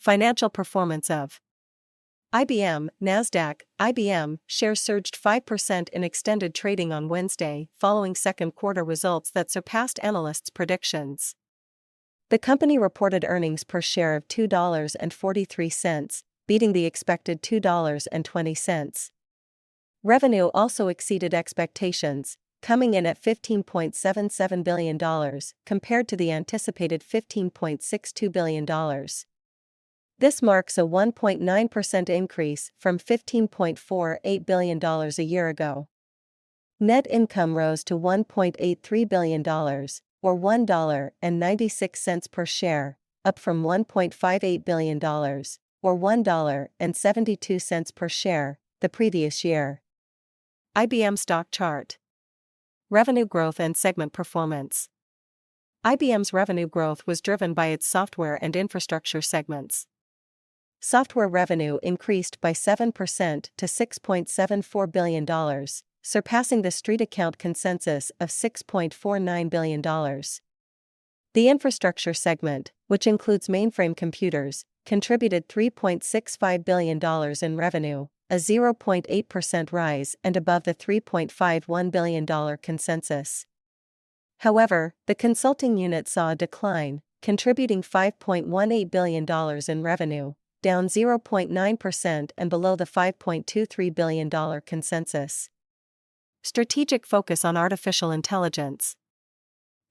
Financial performance of IBM, NASDAQ. IBM shares surged 5% in extended trading on Wednesday following second quarter results that surpassed analysts' predictions. The company reported earnings per share of $2.43, beating the expected $2.20. Revenue also exceeded expectations, coming in at $15.77 billion, compared to the anticipated $15.62 billion. This marks a 1.9% increase from $15.48 billion a year ago. Net income rose to $1.83 billion, or $1.96 per share, up from $1.58 billion, or $1.72 per share, the previous year. IBM stock chart. Revenue growth and segment performance. IBM's revenue growth was driven by its software and infrastructure segments. Software revenue increased by 7% to $6.74 billion, surpassing the StreetAccount consensus of $6.49 billion. The infrastructure segment, which includes mainframe computers, contributed $3.65 billion in revenue, a 0.8% rise and above the $3.51 billion consensus. However, the consulting unit saw a decline, contributing $5.18 billion in revenue, down 0.9% and below the $5.23 billion consensus. Strategic focus on artificial intelligence.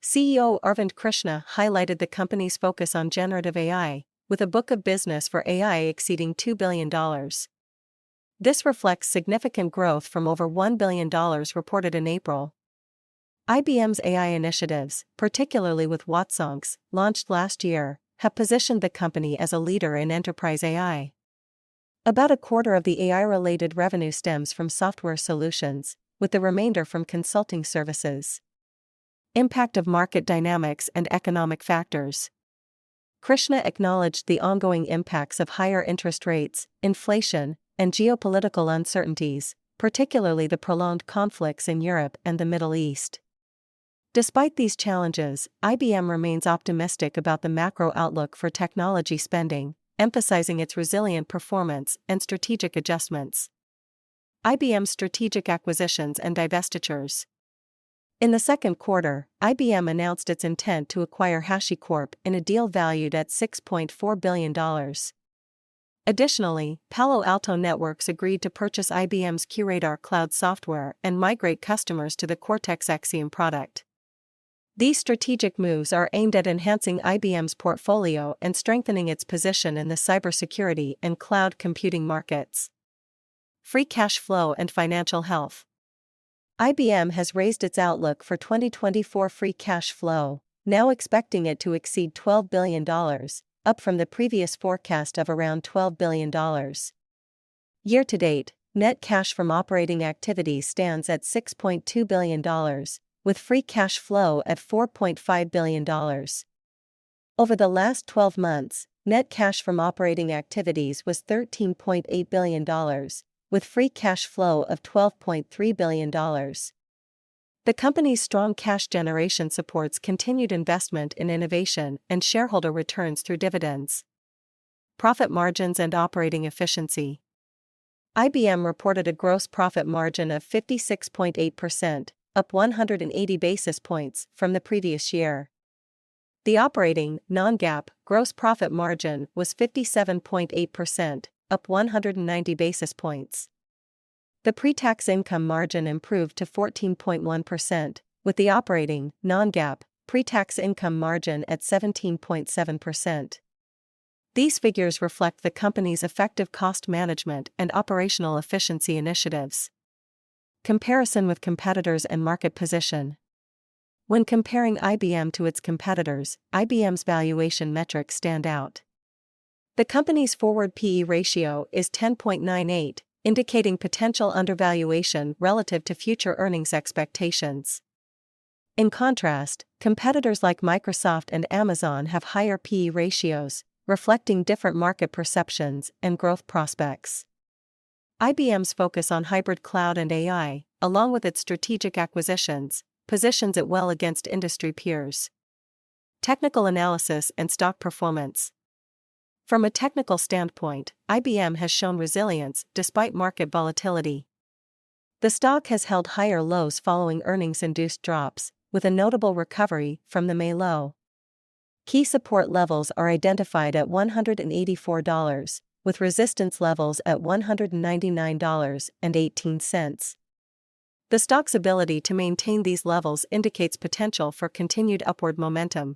CEO Arvind Krishna highlighted the company's focus on generative AI, with a book of business for AI exceeding $2 billion. This reflects significant growth from over $1 billion reported in April. IBM's AI initiatives, particularly with Watsonx, launched last year, have positioned the company as a leader in enterprise AI. About a quarter of the AI-related revenue stems from software solutions, with the remainder from consulting services. Impact of market dynamics and economic factors. Krishna acknowledged the ongoing impacts of higher interest rates, inflation, and geopolitical uncertainties, particularly the prolonged conflicts in Europe and the Middle East. Despite these challenges, IBM remains optimistic about the macro outlook for technology spending, emphasizing its resilient performance and strategic adjustments. IBM's strategic acquisitions and divestitures. In the second quarter, IBM announced its intent to acquire HashiCorp in a deal valued at $6.4 billion. Additionally, Palo Alto Networks agreed to purchase IBM's QRadar cloud software and migrate customers to the Cortex Xeon product. These strategic moves are aimed at enhancing IBM's portfolio and strengthening its position in the cybersecurity and cloud computing markets. Free cash flow and financial health. IBM has raised its outlook for 2024 free cash flow, now expecting it to exceed $12 billion, up from the previous forecast of around $12 billion. Year-to-date, net cash from operating activities stands at $6.2 billion, with free cash flow at $4.5 billion. Over the last 12 months, net cash from operating activities was $13.8 billion, with free cash flow of $12.3 billion. The company's strong cash generation supports continued investment in innovation and shareholder returns through dividends. Profit margins and operating efficiency. IBM reported a gross profit margin of 56.8%, up 180 basis points from the previous year. The operating, non-GAAP, gross profit margin was 57.8%, up 190 basis points. The pre-tax income margin improved to 14.1%, with the operating, non-GAAP, pre-tax income margin at 17.7%. These figures reflect the company's effective cost management and operational efficiency initiatives. Comparison with competitors and market position. When comparing IBM to its competitors, IBM's valuation metrics stand out. The company's forward PE ratio is 10.98, indicating potential undervaluation relative to future earnings expectations. In contrast, competitors like Microsoft and Amazon have higher PE ratios, reflecting different market perceptions and growth prospects. IBM's focus on hybrid cloud and AI, along with its strategic acquisitions, positions it well against industry peers. Technical analysis and stock performance. From a technical standpoint, IBM has shown resilience despite market volatility. The stock has held higher lows following earnings-induced drops, with a notable recovery from the May low. Key support levels are identified at $184, with resistance levels at $199.18. The stock's ability to maintain these levels indicates potential for continued upward momentum.